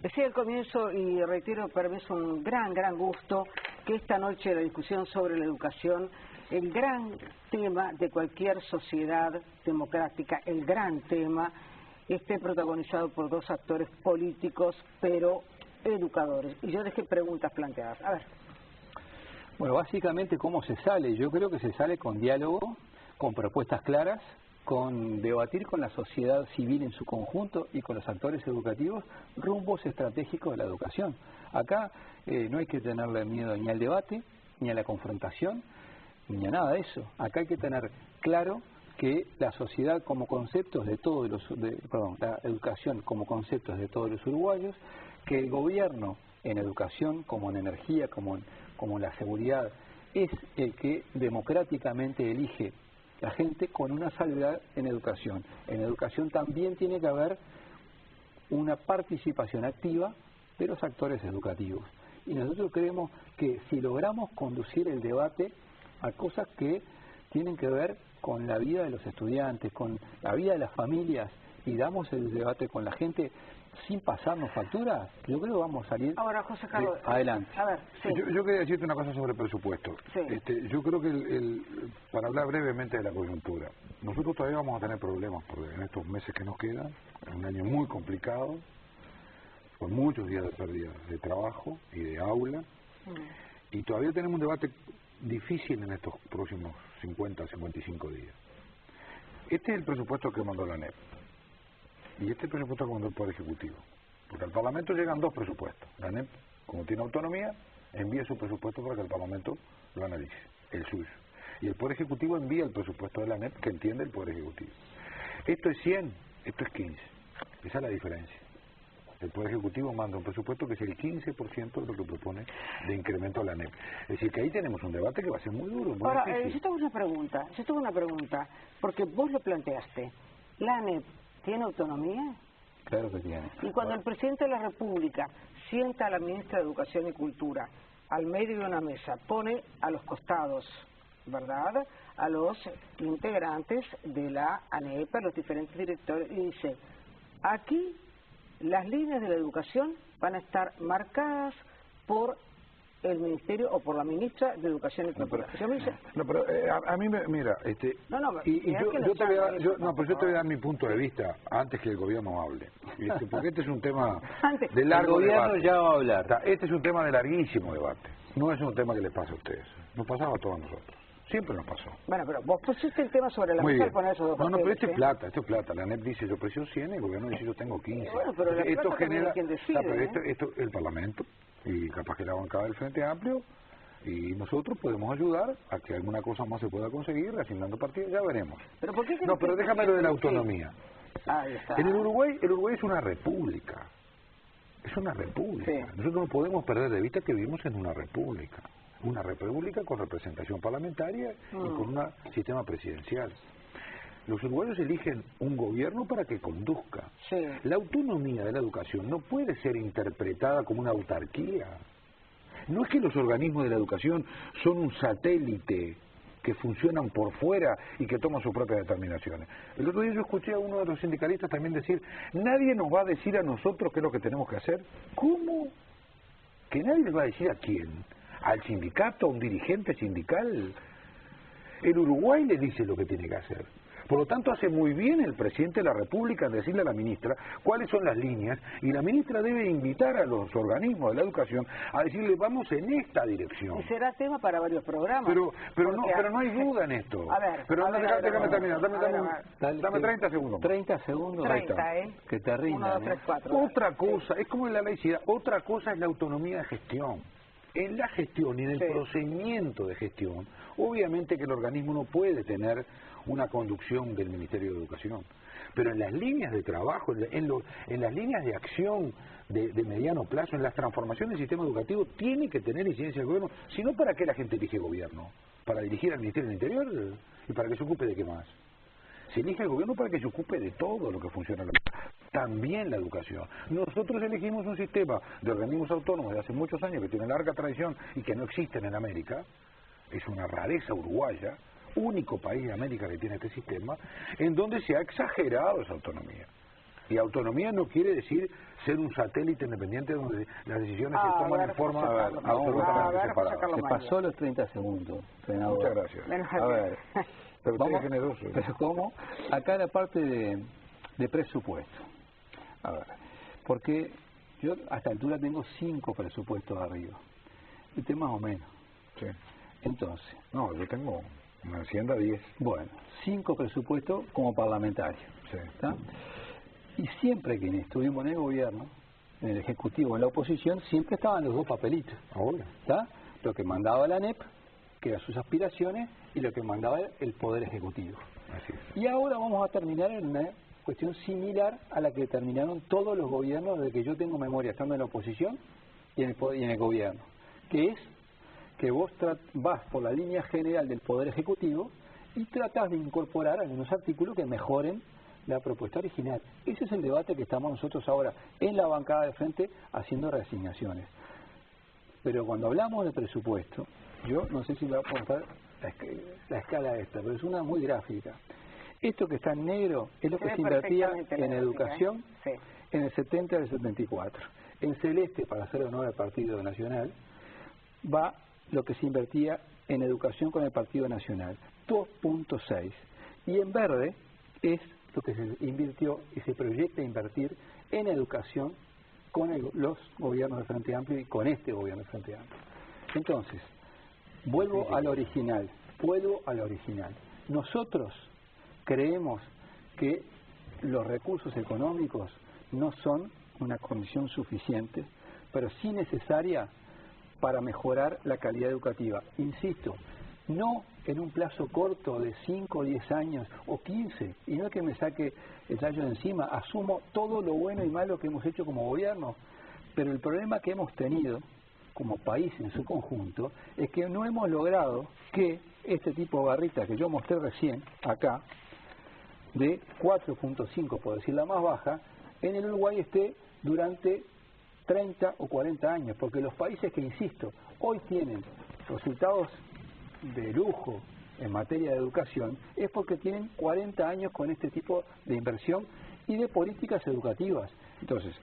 Decía al comienzo, y reitero, para mí es un gran gusto que esta noche la discusión sobre la educación, el gran tema de cualquier sociedad democrática, el gran tema, esté protagonizado por dos actores políticos, pero educadores. Y yo dejé preguntas planteadas. A ver. Bueno, básicamente, ¿cómo se sale? Yo creo que se sale con diálogo, con propuestas claras, con debatir con la sociedad civil en su conjunto y con los actores educativos rumbos estratégicos de la educación. Acá no hay que tenerle miedo ni al debate, ni a la confrontación, ni a nada de eso. Acá hay que tener claro que la sociedad como conceptos de todos los, la educación como conceptos de todos los uruguayos, que el gobierno en educación, como en energía, como en la seguridad, es el que democráticamente elige la gente con una salvedad en educación. En educación también tiene que haber una participación activa de los actores educativos. Y nosotros creemos que si logramos conducir el debate a cosas que tienen que ver con la vida de los estudiantes, con la vida de las familias, y damos el debate con la gente sin pasarnos facturas, yo creo que vamos a salir. Ahora, José Carlos, adelante. A ver, sí. Yo quería decirte una cosa sobre el presupuesto. Sí. Yo creo que, para hablar brevemente de la coyuntura, nosotros todavía vamos a tener problemas en estos meses que nos quedan, en un año muy complicado, con muchos días de pérdida de trabajo y de aula, y todavía tenemos un debate difícil en estos próximos 55 días. Este es el presupuesto que mandó la ANEP. Y este presupuesto que mandó el Poder Ejecutivo. Porque al Parlamento llegan dos presupuestos. La ANEP, como tiene autonomía, envía su presupuesto para que el Parlamento lo analice, el suyo. Y el Poder Ejecutivo envía el presupuesto de la ANEP que entiende el Poder Ejecutivo. Esto es 100, esto es 15. Esa es la diferencia. El Poder Ejecutivo manda un presupuesto que es el 15% de lo que propone de incremento a la ANEP. Es decir, que ahí tenemos un debate que va a ser muy duro, muy difícil. Yo tengo una pregunta, porque vos lo planteaste. ¿La ANEP tiene autonomía? Claro que tiene. Y cuando el presidente de la República sienta a la ministra de Educación y Cultura al medio de una mesa, pone a los costados, ¿verdad?, a los integrantes de la ANEP, a los diferentes directores, y dice, aquí las líneas de la educación van a estar marcadas por el ministerio o por la ministra de Educación y Cultura. A mí mira, yo te voy a dar mi punto de vista antes que el gobierno hable, porque este es un tema de largo debate. El gobierno ya va a hablar. Este es un tema de larguísimo debate. No es un tema que les pasa a ustedes. Nos pasaba a todos nosotros. Siempre nos pasó. Bueno, pero vos pusiste el tema sobre la mesa al poner esos dos papeles. No, pero esto es plata. La ANEP dice, yo precio 100, el gobierno dice, yo tengo 15. Bueno, pero la esto genera, quien decide, esto el Parlamento, y capaz que la bancada del Frente Amplio, y nosotros podemos ayudar a que alguna cosa más se pueda conseguir, asignando partidas, ya veremos. ¿Pero por qué? No, pero déjame lo de la autonomía. Sí. Ahí está. En el Uruguay es una república. Es una república. Sí. Nosotros no podemos perder de vista que vivimos en una república. Una república con representación parlamentaria y con un sistema presidencial. Los uruguayos eligen un gobierno para que conduzca. Sí. La autonomía de la educación no puede ser interpretada como una autarquía. No es que los organismos de la educación son un satélite que funcionan por fuera y que toman sus propias determinaciones. El otro día yo escuché a uno de los sindicalistas también decir, nadie nos va a decir a nosotros qué es lo que tenemos que hacer. ¿Cómo? ¿Que nadie les va a decir a quién? ¿Al sindicato, a un dirigente sindical? El Uruguay le dice lo que tiene que hacer. Por lo tanto, hace muy bien el presidente de la República en decirle a la ministra cuáles son las líneas, y la ministra debe invitar a los organismos de la educación a decirle, vamos en esta dirección. Y será tema para varios programas. Pero no hay duda en esto. A ver, déjame terminar, dame 30 segundos. 30 segundos. 30, que te rindan. 1, 2, 3, 4. Otra cosa, es como en la laicidad, otra cosa es la autonomía de gestión. En la gestión y en el procedimiento de gestión, obviamente que el organismo no puede tener una conducción del Ministerio de Educación, pero en las líneas de trabajo, en las líneas de acción de mediano plazo, en las transformaciones del sistema educativo, tiene que tener incidencia el gobierno. Si no, ¿para qué la gente elige gobierno? ¿Para dirigir al Ministerio del Interior? ¿Y para que se ocupe de qué más? Se elige el gobierno para que se ocupe de todo lo que funciona en la también la educación. Nosotros elegimos un sistema de organismos autónomos de hace muchos años que tiene larga tradición y que no existen en América. Es una rareza uruguaya, único país de América que tiene este sistema, en donde se ha exagerado esa autonomía. Y autonomía no quiere decir ser un satélite independiente donde las decisiones se toman en forma absolutamente separada. Se pasó los 30 segundos, senador. Muchas gracias. A ver, pero usted vamos, es generoso. pero ¿cómo? Acá la parte de presupuesto. A ver, porque yo a esta altura tengo 5 presupuestos arriba. Usted más o menos. Sí. Entonces. No, yo tengo una Hacienda 10. Bueno, 5 presupuestos como parlamentario. Sí. ¿Está? Y siempre que estuvimos en el gobierno, en el Ejecutivo, en la oposición, siempre estaban los 2 papelitos. Ahora. ¿Está? Lo que mandaba la ANEP, que eran sus aspiraciones, y lo que mandaba el Poder Ejecutivo. Así es. Y ahora vamos a terminar en una cuestión similar a la que terminaron todos los gobiernos desde que yo tengo memoria, estando en la oposición y en el gobierno, que es que vos vas por la línea general del Poder Ejecutivo y tratás de incorporar algunos artículos que mejoren la propuesta original. Ese es el debate que estamos nosotros ahora en la bancada de frente haciendo reasignaciones. Pero cuando hablamos de presupuesto, yo no sé si me va a mostrar la escala esta, pero es una muy gráfica. Esto que está en negro es lo que se invertía en educación en el 70 y el 74. En celeste, para hacer honor al Partido Nacional, va lo que se invertía en educación con el Partido Nacional, 2.6. Y en verde es lo que se invirtió y se proyecta invertir en educación con los gobiernos de Frente Amplio y con este gobierno de Frente Amplio. Entonces, vuelvo al original. Nosotros creemos que los recursos económicos no son una condición suficiente, pero sí necesaria para mejorar la calidad educativa. Insisto, no en un plazo corto de 5 o 10 años o 15, y no es que me saque el tallo de encima, asumo todo lo bueno y malo que hemos hecho como gobierno, pero el problema que hemos tenido como país en su conjunto es que no hemos logrado que este tipo de barrita que yo mostré recién acá, de 4.5, por decir la más baja, en el Uruguay esté durante 30 o 40 años, porque los países que, insisto, hoy tienen resultados de lujo en materia de educación, es porque tienen 40 años con este tipo de inversión y de políticas educativas. Entonces,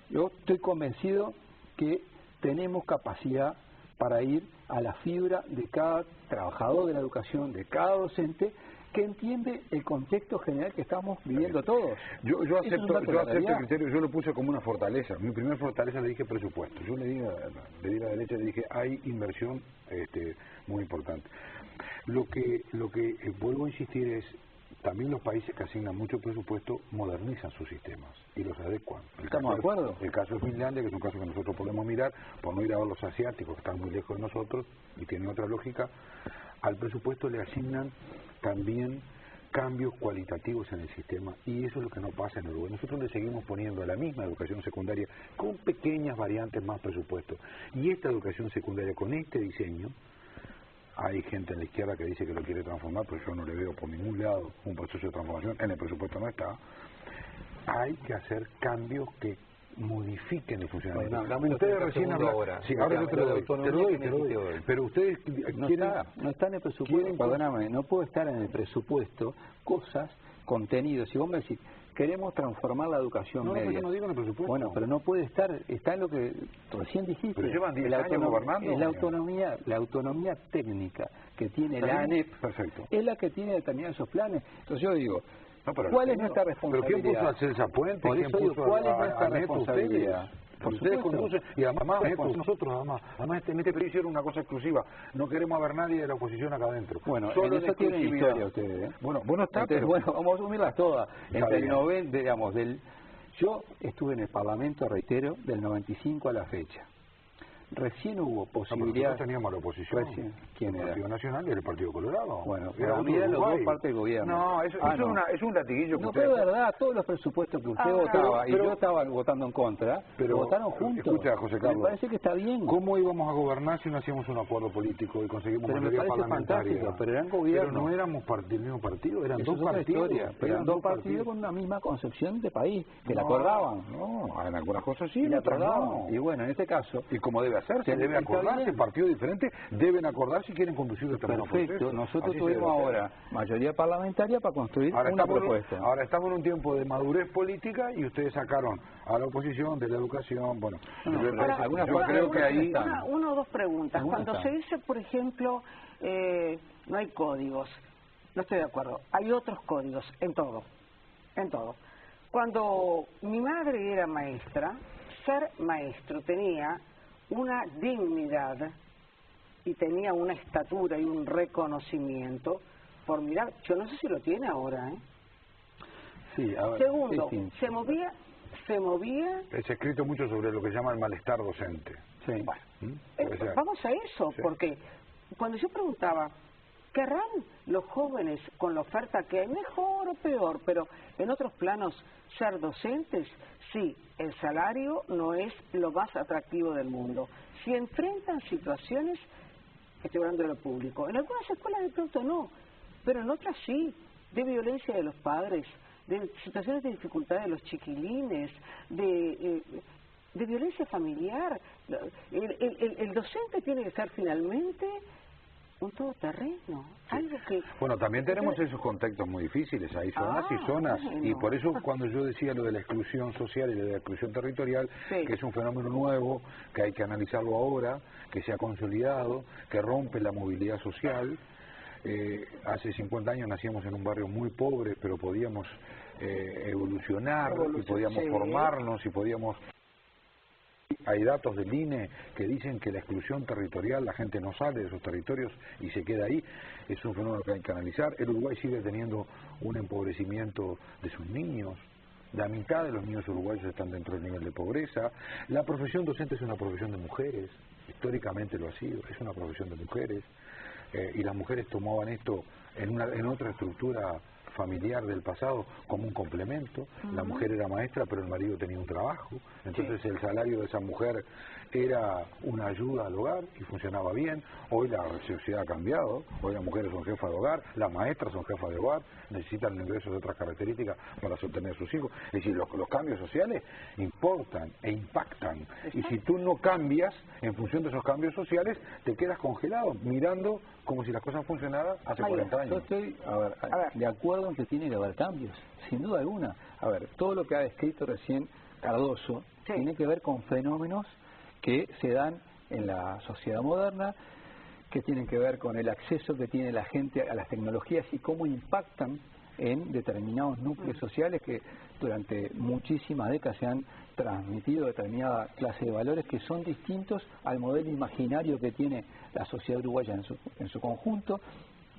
yo estoy convencido que tenemos capacidad para ir a la fibra de cada trabajador de la educación, de cada docente, que entiende el contexto general que estamos viviendo todos. Yo acepto el criterio, yo lo puse como una fortaleza. Mi primera fortaleza le dije presupuesto. Yo le di la derecha, le dije hay inversión muy importante. Lo que vuelvo a insistir es, también los países que asignan mucho presupuesto modernizan sus sistemas y los adecuan. ¿Estamos de acuerdo? El caso de Finlandia, que es un caso que nosotros podemos mirar, por no ir a ver los asiáticos que están muy lejos de nosotros y tienen otra lógica, al presupuesto le asignan también cambios cualitativos en el sistema, y eso es lo que no pasa en Uruguay. Nosotros le seguimos poniendo a la misma educación secundaria con pequeñas variantes más presupuesto, y esta educación secundaria con este diseño, hay gente en la izquierda que dice que lo quiere transformar, pero yo no le veo por ningún lado un proceso de transformación, en el presupuesto no está. Hay que hacer cambios que modifiquen el funcionamiento. Bueno, ustedes recién hablan ahora. Sí, ahora yo te lo doy. Pero ustedes no está en el presupuesto, perdóname, no puede estar en el presupuesto cosas, contenidos. Si vos me decís, queremos transformar la educación media. No, yo no digo en el presupuesto. Bueno, pero no puede estar, está en lo que recién dijiste. Pero llevan 10 años gobernando. Es la autonomía técnica que tiene la ANEP, perfecto, es la que tiene determinados esos planes. Entonces yo digo, no, ¿cuál es nuestra responsabilidad? ¿Pero quién puso a hacer esa puente? Por eso digo, ¿cuál es nuestra responsabilidad? Ustedes conducen, y además nosotros además en este periodo hicieron una cosa exclusiva, no queremos ver nadie de la oposición acá adentro. Bueno, solo en eso tienen historia ustedes, ¿eh? Bueno está. Entonces, pero... bueno, vamos a asumirlas todas. Entre el 90, digamos, yo estuve en el Parlamento, reitero, del 95 a la fecha. Recién hubo posibilidad. Nosotros teníamos la oposición. Recién. ¿Quién el era? Partido Nacional y el Partido Colorado. Bueno, pero eran los dos partes del gobierno. No, eso es un latiguillo que no, usted... pero es verdad, todos los presupuestos que usted votaba y yo estaba votando en contra, pero votaron juntos. Escucha, José Carlos. Me parece que está bien. ¿Cómo íbamos a gobernar si no hacíamos un acuerdo político y conseguimos mayoría parlamentaria? Pero eran gobiernos. Pero no éramos del mismo partido, eran dos partidos. Pero eran dos partidos con una misma concepción de país, que la acordaban. No, en algunas cosas sí, la acordaban. Y bueno, en este caso... Y como debe debe hacerse, debe acordarse, partidos diferentes deben acordar si quieren conducir determinados procesos. Perfecto, nosotros tuvimos ahora mayoría parlamentaria para construir una propuesta. Ahora estamos en un tiempo de madurez política y ustedes sacaron a la oposición de la educación, bueno, yo creo que ahí... Una o dos preguntas. Cuando se dice, por ejemplo, no hay códigos, no estoy de acuerdo, hay otros códigos en todo, en todo. Cuando mi madre era maestra, ser maestro tenía una dignidad y tenía una estatura y un reconocimiento formidable. Yo no sé si lo tiene ahora, ¿eh? Sí, ahora, segundo, sí. se movía... Se ha escrito mucho sobre lo que se llama el malestar docente. Sí. Bueno, vamos a eso, sí. Porque cuando yo preguntaba, ¿querrán los jóvenes con la oferta que hay, mejor o peor, pero en otros planos, ser docentes? Sí, el salario no es lo más atractivo del mundo. Si enfrentan situaciones, estoy hablando de lo público, en algunas escuelas de pronto no, pero en otras sí, de violencia de los padres, de situaciones de dificultad de los chiquilines, de violencia familiar. El docente tiene que ser finalmente un todoterreno, algo que... Bueno, también tenemos esos contextos muy difíciles, hay zonas y zonas, bueno. Y por eso cuando yo decía lo de la exclusión social y lo de la exclusión territorial, que es un fenómeno nuevo, que hay que analizarlo ahora, que se ha consolidado, que rompe la movilidad social. Hace 50 años nacíamos en un barrio muy pobre, pero podíamos evolucionar y podíamos formarnos y podíamos... Hay datos del INE que dicen que la exclusión territorial, la gente no sale de esos territorios y se queda ahí, es un fenómeno que hay que analizar. El Uruguay sigue teniendo un empobrecimiento de sus niños, la mitad de los niños uruguayos están dentro del nivel de pobreza. La profesión docente es una profesión de mujeres, históricamente lo ha sido, es una profesión de mujeres, y las mujeres tomaban esto en otra estructura familiar del pasado como un complemento. La mujer era maestra, pero el marido tenía un trabajo, entonces el salario de esa mujer era una ayuda al hogar y funcionaba bien. Hoy la sociedad ha cambiado, hoy las mujeres son jefas de hogar, las maestras son jefas de hogar, necesitan ingresos de otras características para sostener a sus hijos. Es decir, los cambios sociales importan e impactan, y si tú no cambias en función de esos cambios sociales, te quedas congelado mirando como si las cosas funcionaran hace 40 años. Yo estoy de acuerdo en que tiene que haber cambios, sin duda alguna. A ver, todo lo que ha descrito recién Cardoso tiene que ver con fenómenos que se dan en la sociedad moderna, que tienen que ver con el acceso que tiene la gente a las tecnologías y cómo impactan en determinados núcleos sociales que durante muchísimas décadas se han transmitido determinada clase de valores que son distintos al modelo imaginario que tiene la sociedad uruguaya en su conjunto.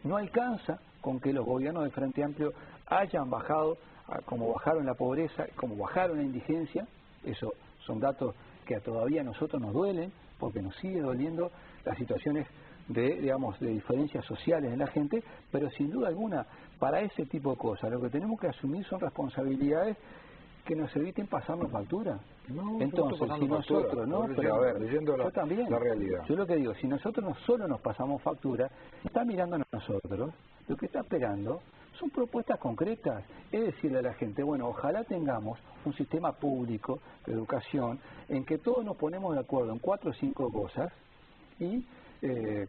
No alcanza con que los gobiernos del Frente Amplio hayan bajado, como bajaron la pobreza, como bajaron la indigencia. Eso son datos que todavía a nosotros nos duelen, porque nos sigue doliendo las situaciones de diferencias sociales en la gente, pero sin duda alguna, para ese tipo de cosas, lo que tenemos que asumir son responsabilidades que nos eviten pasarnos factura. No, entonces, si nosotros, pero a ver, yo también, la realidad. Yo lo que digo, si nosotros no solo nos pasamos factura, está mirando a nosotros, lo que está esperando son propuestas concretas, es decirle a la gente, bueno, ojalá tengamos un sistema público de educación en que todos nos ponemos de acuerdo en 4 o 5 cosas y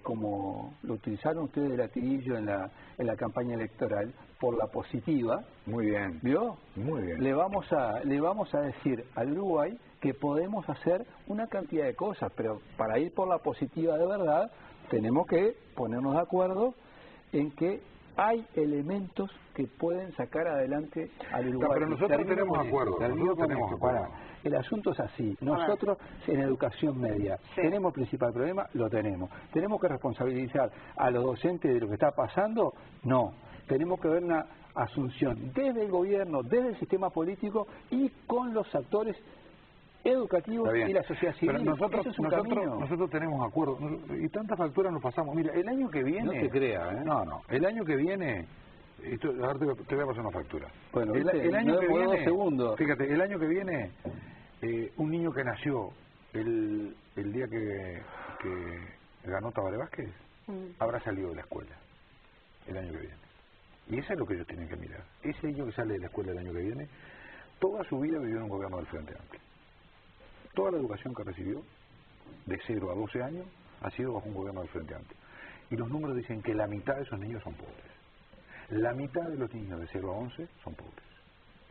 como lo utilizaron ustedes de latiguillo en la campaña electoral, por la positiva. Muy bien. ¿Vio? Muy bien. Le vamos a decir al Uruguay que podemos hacer una cantidad de cosas, pero para ir por la positiva de verdad tenemos que ponernos de acuerdo en que hay elementos que pueden sacar adelante al Uruguay. Pero nosotros tenemos acuerdo. El asunto es así. Nosotros en educación media tenemos principal problema, lo tenemos. ¿Tenemos que responsabilizar a los docentes de lo que está pasando? No. Tenemos que ver una asunción desde el gobierno, desde el sistema político y con los actores educativos y la sociedad civil. Pero nosotros tenemos acuerdos y tantas facturas nos pasamos. Mira, el año que viene... No te creas, ¿eh? No. El año que viene... ahora te voy a pasar una factura. Bueno, el año que viene... Segundos. Fíjate, el año que viene, un niño que nació el día que ganó Tabaré Vázquez, habrá salido de la escuela el año que viene. Y eso es lo que ellos tienen que mirar. Ese niño que sale de la escuela el año que viene, toda su vida vivió en un gobierno del Frente Amplio. Toda la educación que recibió de 0 a 12 años ha sido bajo un gobierno del Frente Amplio. Y los números dicen que la mitad de esos niños son pobres. La mitad de los niños de 0 a 11 son pobres.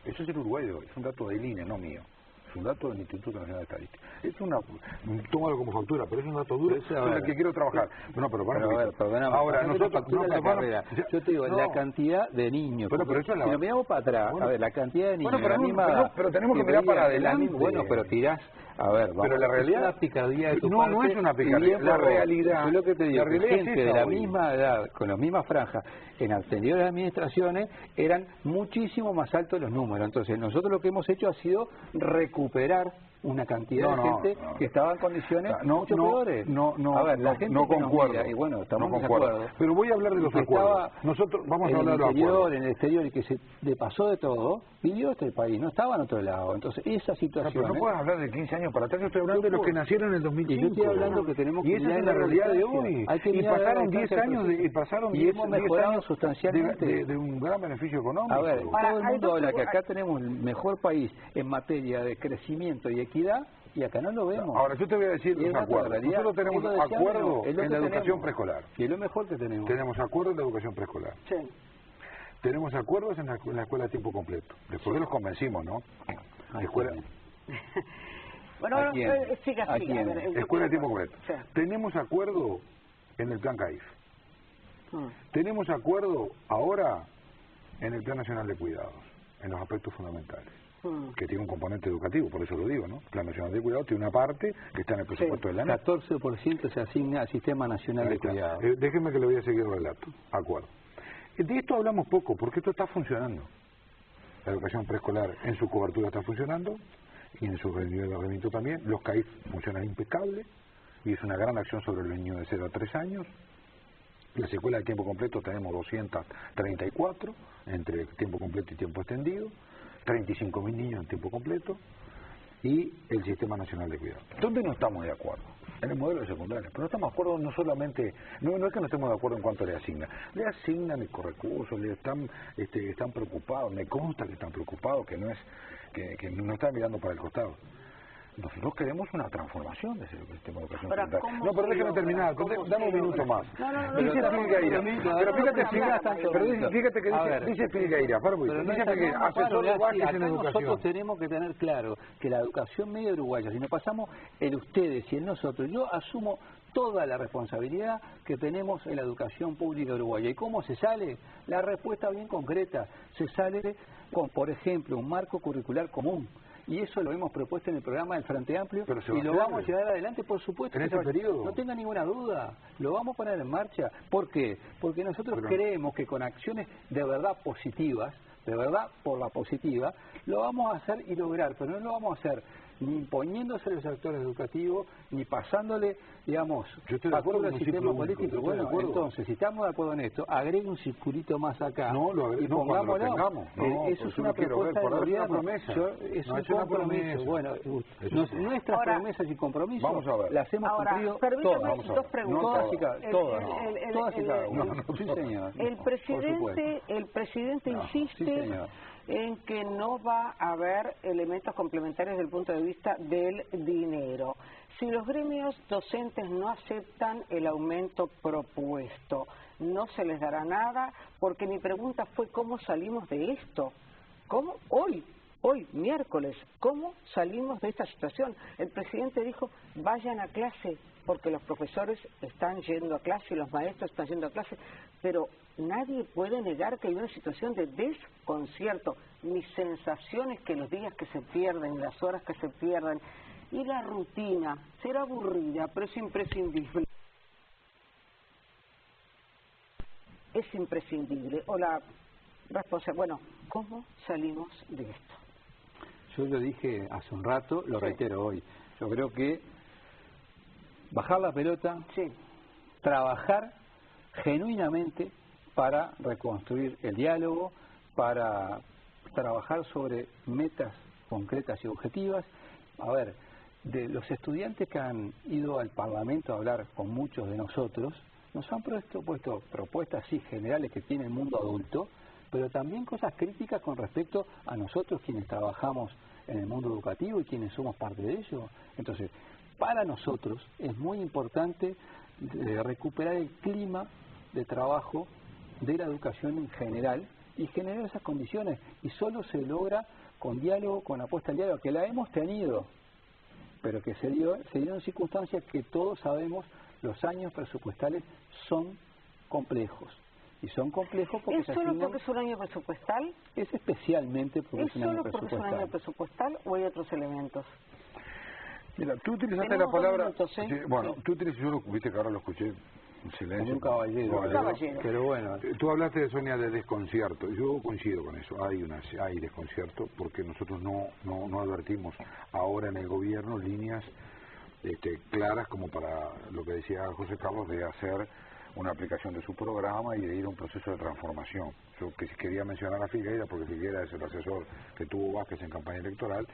Eso es el Uruguay de hoy, es un dato del INE, no mío. Es un dato del Instituto Nacional de Estadística. Es una, tómalo como factura, pero es un dato duro sobre el que quiero trabajar. No, pero bueno, a ver, perdóname, ahora nosotros la carrera. Yo te digo, la cantidad de niños. Pero eso es la... Si lo miramos para atrás, a ver, la cantidad de niños. Bueno, pero tenemos que mirar para adelante. Bueno, pero tirás, a ver, vamos, pero la realidad, es una picardía de tu no, parte, no es una picardía, la realidad. Yo lo que te digo, la realidad gente de la misma edad, con las mismas franjas, en anteriores administraciones, eran muchísimo más altos los números. Entonces, nosotros lo que hemos hecho ha sido recuperar una cantidad de gente que estaba en condiciones mucho peores. A ver, la gente no concuerdo. Mira, y bueno, estamos de acuerdo. Pero voy a hablar de los acuerdos. Nosotros vamos a hablar de los acuerdos. En el exterior, y que se le pasó de todo, vivió este país, no estaba en otro lado. Entonces, esa situación... Pero no puedes hablar de 15 años para atrás, yo estoy hablando de los que nacieron en el 2005. Y yo estoy hablando que tenemos que... Y esa es la realidad de hoy. Y pasaron 10 años, y hemos mejorado sustancialmente. De un gran beneficio económico. A ver, todo el mundo habla que acá tenemos el mejor país en materia de crecimiento y equidad, y acá no lo vemos. Ahora, yo te voy a decir los acuerdos. Nosotros tenemos acuerdos en la educación preescolar. Y es lo mejor que tenemos. Tenemos acuerdos en la educación preescolar. Sí. Tenemos acuerdos en la escuela a tiempo completo. Después que los convencimos, ¿no? La escuela... Bueno, siga. Escuela a tiempo completo. Sí. Tenemos acuerdo en el plan CAIF. Tenemos acuerdo ahora en el Plan Nacional de Cuidados, en los aspectos fundamentales, que tiene un componente educativo, por eso lo digo, ¿no? El Plan Nacional de Cuidados tiene una parte que está en el presupuesto de la ANEP. 14% se asigna al Sistema Nacional de Cuidados. Déjenme que le voy a seguir el relato. Acuerdo. De esto hablamos poco, porque esto está funcionando. La educación preescolar en su cobertura está funcionando, y en su nivel de rendimiento también. Los CAIF funcionan impecable, y es una gran acción sobre el niño de 0 a 3 años. Las escuelas de tiempo completo tenemos 234, entre tiempo completo y tiempo extendido, 35.000 niños en tiempo completo, y el Sistema Nacional de Cuidados. ¿Dónde no estamos de acuerdo? En el modelo de secundaria. Pero no estamos de acuerdo no solamente, no es que no estemos de acuerdo en cuanto le asignan el recursos, están preocupados, me consta que están preocupados, que no están mirando para el costado. Nosotros queremos una transformación de ese sistema de educación secundaria. No, pero déjame terminar, dame un minuto más. Dice Filgaira, pero fíjate que dice Filgaira, asesor de bases en educación. Nosotros tenemos que tener claro que la educación media uruguaya, si nos pasamos el ustedes y el nosotros, yo asumo toda la responsabilidad que tenemos en la educación pública uruguaya. ¿Y cómo se sale? La respuesta bien concreta. Se sale con, por ejemplo, un marco curricular común. Y eso lo hemos propuesto en el programa del Frente Amplio y lo vamos a llevar adelante, por supuesto. ¿En este periodo? No tenga ninguna duda, lo vamos a poner en marcha. ¿Por qué? Porque nosotros creemos que con acciones de verdad positivas, de verdad por la positiva, lo vamos a hacer y lograr, pero no lo vamos a hacer ni imponiéndose a los sectores educativos, ni pasándole, digamos, factura al sistema político. Bueno, entonces, si estamos de acuerdo en esto, agregue un circulito más acá y pongámoslo. Eso es una propuesta del gobierno. Es un compromiso. Bueno, nuestras promesas y compromisos las hemos cumplido todas. Dos preguntas. Todas y cada una. Sí, señor. El presidente insiste en que no va a haber elementos complementarios desde el punto de vista del dinero. Si los gremios docentes no aceptan el aumento propuesto, no se les dará nada, porque mi pregunta fue ¿cómo salimos de esto? ¿Cómo? Hoy, miércoles, ¿cómo salimos de esta situación? El presidente dijo, vayan a clase, porque los profesores están yendo a clase y los maestros están yendo a clase, pero nadie puede negar que hay una situación de desconcierto. Mi sensación es que los días que se pierden, las horas que se pierden, y la rutina será aburrida, pero es imprescindible. Es imprescindible. O la responsabilidad. Bueno, ¿cómo salimos de esto? Yo lo dije hace un rato, lo reitero hoy. Yo creo que bajar la pelota, trabajar genuinamente para reconstruir el diálogo, para trabajar sobre metas concretas y objetivas. A ver, de los estudiantes que han ido al Parlamento a hablar con muchos de nosotros, nos han puesto propuestas sí generales que tiene el mundo adulto, pero también cosas críticas con respecto a nosotros quienes trabajamos en el mundo educativo y quienes somos parte de ello. Entonces, para nosotros es muy importante recuperar el clima de trabajo de la educación en general y generar esas condiciones. Y solo se logra con diálogo, con apuesta al diálogo, que la hemos tenido, pero que se dieron circunstancias que todos sabemos, los años presupuestales son complejos. Y son complejos porque ¿Es solo porque es un año presupuestal? Es especialmente porque es un año presupuestal. ¿Es solo porque es un año presupuestal o hay otros elementos? Mira, tú utilizaste la palabra... Sí, bueno, tú utilizaste, yo lo viste que ahora lo escuché en silencio. Como un caballero. Un caballero. Pero bueno. Tú hablaste de, Sonia, de desconcierto. Yo coincido con eso. Hay desconcierto porque nosotros no advertimos ahora en el gobierno líneas claras como para lo que decía José Carlos de hacer una aplicación de su programa y de ir a un proceso de transformación. Yo quería mencionar a Figueira porque Figueira es el asesor que tuvo Vázquez en campaña electoral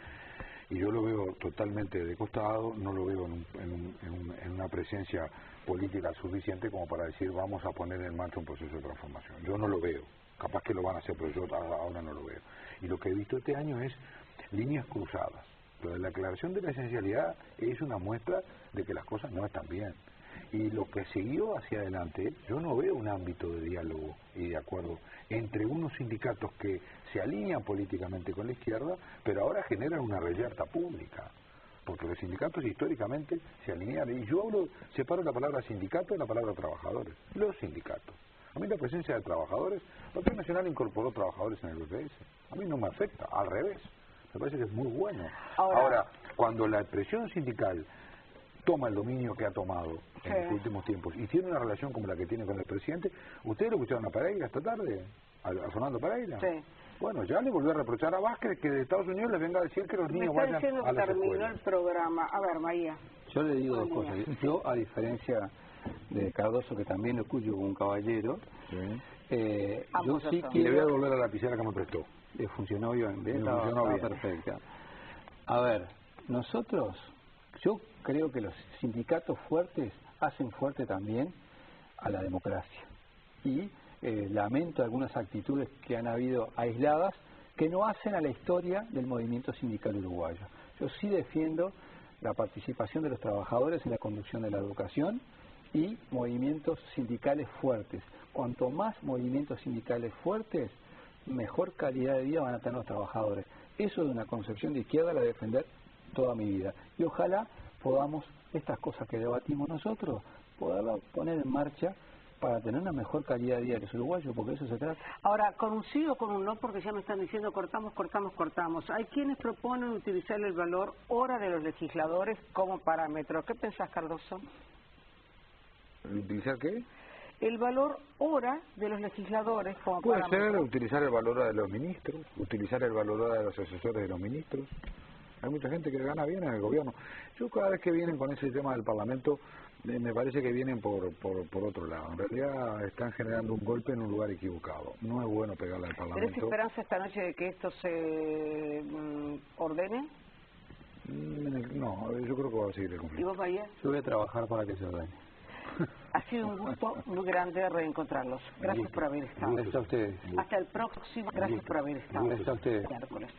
y yo lo veo totalmente de costado, no lo veo en una presencia política suficiente como para decir vamos a poner en marcha un proceso de transformación. Yo no lo veo, capaz que lo van a hacer, pero yo ahora no lo veo. Y lo que he visto este año es líneas cruzadas. Lo de la aclaración de la esencialidad es una muestra de que las cosas no están bien. Y lo que siguió hacia adelante, yo no veo un ámbito de diálogo y de acuerdo entre unos sindicatos que se alinean políticamente con la izquierda, pero ahora generan una reyerta pública, porque los sindicatos históricamente se alinean. Y yo separo la palabra sindicato de la palabra trabajadores. Los sindicatos. A mí la presencia de trabajadores, la Opción Nacional incorporó trabajadores en el BPS. A mí no me afecta, al revés. Me parece que es muy bueno. Ahora cuando la expresión sindical toma el dominio que ha tomado en los últimos tiempos y tiene una relación como la que tiene con el presidente, ¿ustedes lo escucharon a Pereira esta tarde? ¿A Fernando Pereira? Sí. Bueno, ya le volvió a reprochar a Vázquez que de Estados Unidos les venga a decir que los niños vayan a las escuelas. Me está diciendo que terminó el programa. A ver, María. Yo le digo dos cosas. Yo, a diferencia de Cardoso, que también lo escucho como un caballero, yo sí quiero... Le voy a devolver a la lapicera que me prestó. Le funcionó bien, funcionó bien. Perfecta. A ver, nosotros, yo creo que los sindicatos fuertes hacen fuerte también a la democracia. Y lamento algunas actitudes que han habido aisladas que no hacen a la historia del movimiento sindical uruguayo. Yo sí defiendo la participación de los trabajadores en la conducción de la educación y movimientos sindicales fuertes. Cuanto más movimientos sindicales fuertes, mejor calidad de vida van a tener los trabajadores. Eso de una concepción de izquierda la voy a defender toda mi vida. Y ojalá podamos, estas cosas que debatimos nosotros, poderlas poner en marcha para tener una mejor calidad de vida de los uruguayos, porque de eso se trata. Ahora, con un sí o con un no, porque ya me están diciendo cortamos. Hay quienes proponen utilizar el valor hora de los legisladores como parámetro. ¿Qué pensás, Cardoso? ¿Utilizar qué? El valor hora de los legisladores como parámetro. Puede ser utilizar el valor hora de los ministros, utilizar el valor hora de los asesores de los ministros. Hay mucha gente que gana bien en el gobierno. Yo cada vez que vienen con ese tema del Parlamento, me parece que vienen por otro lado. En realidad están generando un golpe en un lugar equivocado. No es bueno pegarle al Parlamento. ¿Tenés esperanza esta noche de que esto se ordene? No, yo creo que va a seguir el conflicto. ¿Y vos, María? Yo voy a trabajar para que se ordene. Ha sido un gusto muy grande reencontrarlos. Gracias por haber estado. Gracias a ustedes. Hasta el próximo. Gracias por haber estado. Gracias a ustedes. Miércoles.